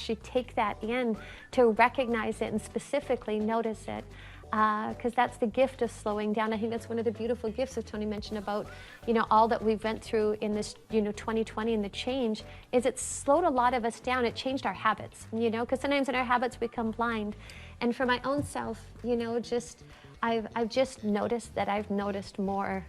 actually take that in, to recognize it and specifically notice it. Because that's the gift of slowing down. I think that's one of the beautiful gifts that Tony mentioned about, all that we went through in this, 2020 and the change, is it slowed a lot of us down. It changed our habits, because sometimes in our habits we become blind. And for my own self, I've just noticed that I've noticed more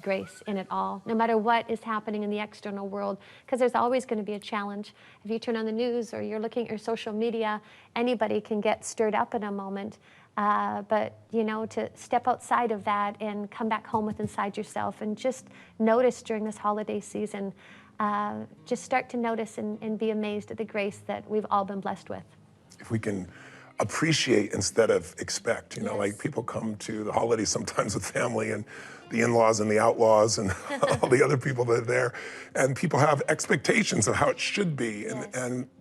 grace in it all, no matter what is happening in the external world, because there's always going to be a challenge. If you turn on the news or you're looking at your social media, anybody can get stirred up in a moment. But, to step outside of that and come back home with inside yourself and just notice during this holiday season, just start to notice and be amazed at the grace that we've all been blessed with. If we can appreciate instead of expect, Yes. like people come to the holidays sometimes with family and the in-laws and the outlaws and all the other people that are there, and people have expectations of how it should be,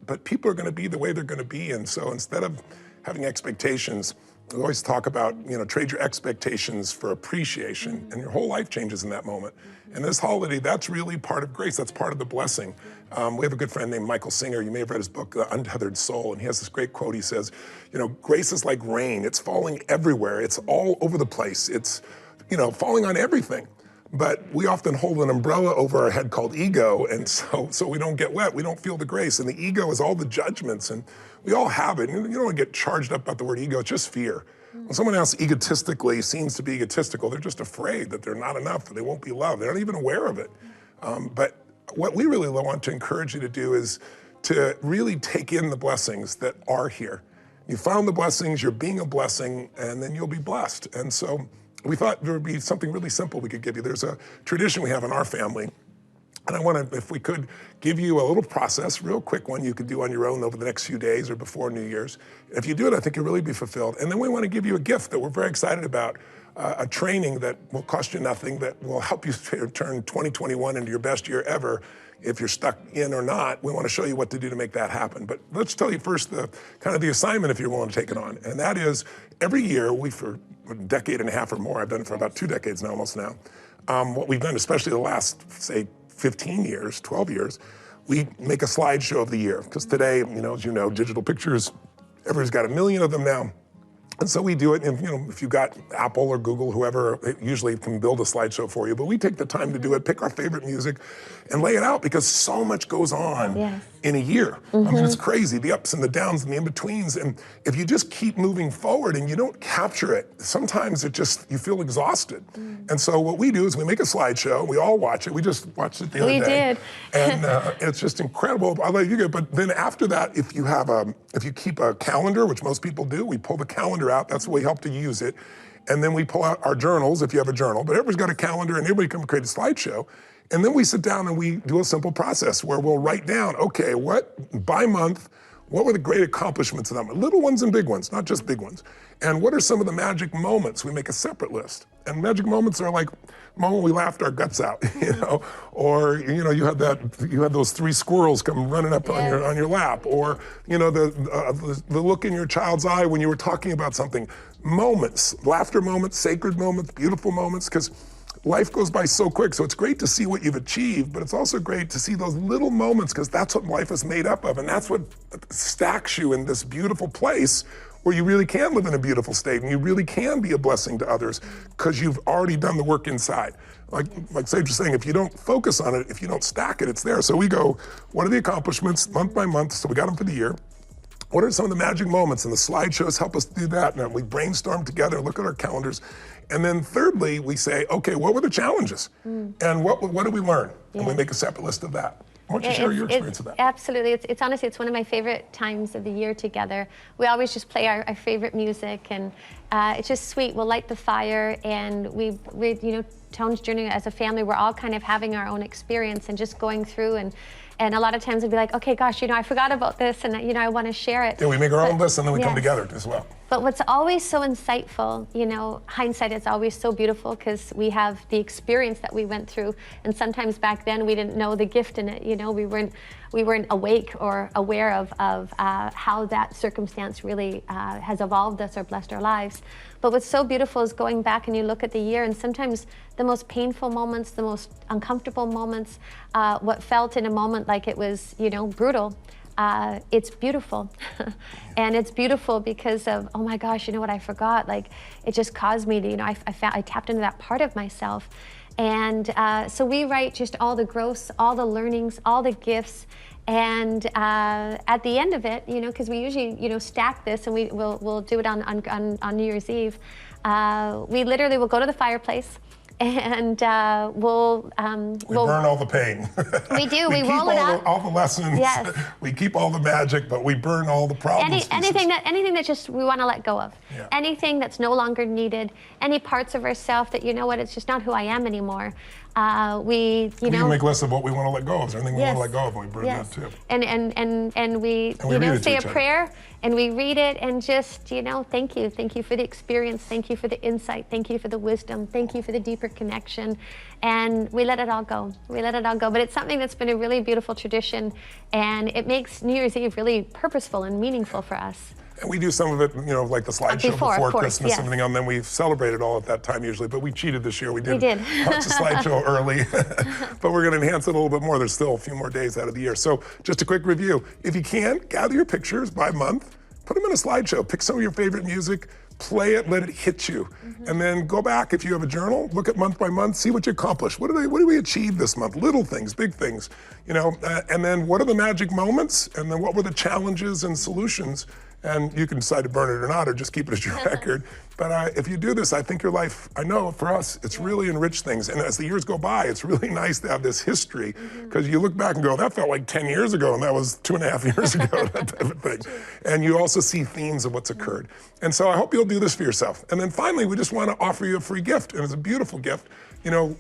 but people are going to be the way they're going to be, and so instead of having expectations, we always talk about, trade your expectations for appreciation, and your whole life changes in that moment. And this holiday, that's really part of grace. That's part of the blessing. We have a good friend named Michael Singer. You may have read his book, The Untethered Soul, and he has this great quote. He says, grace is like rain. It's falling everywhere. It's all over the place. It's, falling on everything. But we often hold an umbrella over our head called ego, and so we don't get wet. We don't feel the grace. And the ego is all the judgments, and we all have it. You don't want to get charged up about the word ego. It's just fear. When someone else egotistically seems to be egotistical, they're just afraid that they're not enough, that they won't be loved. They're not even aware of it. But what we really want to encourage you to do is to really take in the blessings that are here. You found the blessings, you're being a blessing, and then you'll be blessed. And so we thought there would be something really simple we could give you. There's a tradition we have in our family, and I want to, if we could, give you a little process, real quick one you could do on your own over the next few days or before New Year's. If you do it, I think you'll really be fulfilled. And then we want to give you a gift that we're very excited about, a training that will cost you nothing, that will help you turn 2021 into your best year ever. If you're stuck in or not, we want to show you what to do to make that happen. But let's tell you first the assignment if you're willing to take it on. And that is, every year, for a decade and a half or more, I've done it for about 2 decades now, almost now, what we've done, especially the last, say, 15 years, 12 years, we make a slideshow of the year. Because today, as you know, digital pictures, everybody's got 1 million of them now. And so we do it, and if you've got Apple or Google, whoever, it usually can build a slideshow for you. But we take the time to do it, pick our favorite music, and lay it out, because so much goes on in a year. I mean, it's crazy, the ups and the downs and the in-betweens. And if you just keep moving forward and you don't capture it, sometimes you feel exhausted. And so what we do is we make a slideshow, we all watch it. We just watched it the other day. We did. And it's just incredible. I'll let you go. But then after that, if you keep a calendar, which most people do, we pull the calendar out. That's the way we help to use it. And then we pull out our journals, if you have a journal. But everybody's got a calendar, and everybody can create a slideshow. And then we sit down and we do a simple process where we'll write down, okay, by month, what were the great accomplishments of them? Little ones and big ones, not just big ones. And what are some of the magic moments? We make a separate list. And magic moments are like the moment we laughed our guts out, or you had those 3 squirrels come running up on your lap, or the look in your child's eye when you were talking about something. Moments, laughter moments, sacred moments, beautiful moments, because life goes by so quick. So it's great to see what you've achieved, but it's also great to see those little moments, because that's what life is made up of, and that's what stacks you in this beautiful place where you really can live in a beautiful state, and you really can be a blessing to others, because you've already done the work inside. Like Sage was saying, if you don't focus on it, if you don't stack it, it's there. So we go, what are the accomplishments month by month? So we got them for the year. What are some of the magic moments? And the slideshows help us do that. And we brainstorm together, look at our calendars. And then thirdly, we say, okay, what were the challenges? And what did we learn? And we make a separate list of that. Why don't you share your experience of that? Absolutely. It's honestly, it's one of my favorite times of the year together. We always just play our favorite music, and it's just sweet. We'll light the fire, and we Tone's journey as a family, we're all kind of having our own experience and just going through, and a lot of times we'd be like, okay, gosh, I forgot about this, and I want to share it. Yeah, we make our own list, and then we come together as well. But what's always so insightful, hindsight is always so beautiful, because we have the experience that we went through, and sometimes back then we didn't know the gift in it. We weren't awake or aware of how that circumstance really has evolved us or blessed our lives. But what's so beautiful is going back and you look at the year, and sometimes the most painful moments, the most uncomfortable moments, what felt in a moment like it was, brutal, it's beautiful. And it's beautiful because of, oh my gosh, you know what I forgot? Like, it just caused me to, I tapped into that part of myself. And so we write just all the growths, all the learnings, all the gifts. And at the end of it, because we usually, stack this, and we'll do it on New Year's Eve. We literally will go to the fireplace, and we'll burn all the pain. We do. We roll keep it up. all the lessons. Yes. We keep all the magic, but we burn all the problems. Anything that just we want to let go of. Yeah. Anything that's no longer needed. Any parts of ourselves that, it's just not who I am anymore. We can make lists of what we want to let go of. Is there anything we Yes. want to let go of? And we burn Yes. that too. And we read it to say a each other. prayer, and we read it, and just, thank you. Thank you for the experience. Thank you for the insight. Thank you for the wisdom. Thank you for the deeper connection. And we let it all go. We let it all go. But it's something that's been a really beautiful tradition, and it makes New Year's Eve really purposeful and meaningful for us. And we do some of it, like the slideshow Before, before of course, Christmas yes. and everything, and then we celebrated all at that time usually, but we cheated this year. We did. Lots of slideshow early, but we're going to enhance it a little bit more. There's still a few more days out of the year. So just a quick review. If you can, gather your pictures by month, put them in a slideshow, pick some of your favorite music, play it, let it hit you. And then go back, if you have a journal, look at month by month, see what you accomplished. What did we achieve this month? Little things, big things, and then what are the magic moments? And then what were the challenges and solutions? And you can decide to burn it or not, or just keep it as your record. But if you do this, I think your life, I know for us, it's really enriched things. And as the years go by, it's really nice to have this history, because you look back and go, that felt like 10 years ago, and that was 2.5 years ago, that type of thing. And you also see themes of what's occurred. And so I hope you'll do this for yourself. And then finally, we just want to offer you a free gift, and it's a beautiful gift.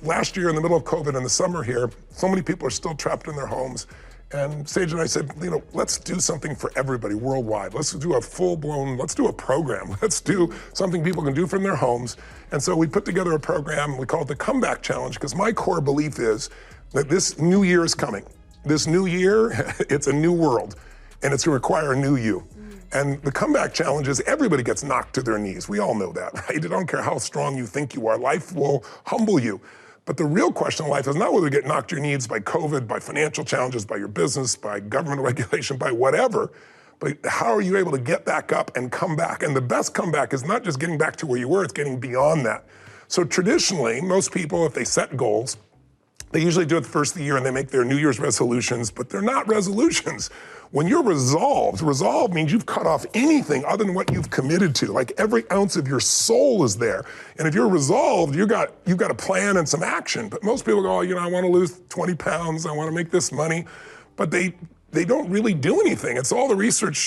Last year in the middle of COVID in the summer here, so many people are still trapped in their homes. And Sage and I said, let's do something for everybody worldwide. Let's do let's do a program. Let's do something people can do from their homes. And so we put together a program, we call it the Comeback Challenge, because my core belief is that this new year is coming. This new year, it's a new world, and it's going to require a new you. And the Comeback Challenge is everybody gets knocked to their knees. We all know that, right? I don't care how strong you think you are. Life will humble you. But the real question in life is not whether you get knocked to your knees by COVID, by financial challenges, by your business, by government regulation, by whatever, but how are you able to get back up and come back? And the best comeback is not just getting back to where you were, it's getting beyond that. So traditionally, most people, if they set goals, they usually do it the first of the year and they make their New Year's resolutions, but they're not resolutions. When you're resolved means you've cut off anything other than what you've committed to. Like every ounce of your soul is there. And if you're resolved, you've got a plan and some action. But most people go, I want to lose 20 pounds, I want to make this money. But they don't really do anything. It's all the research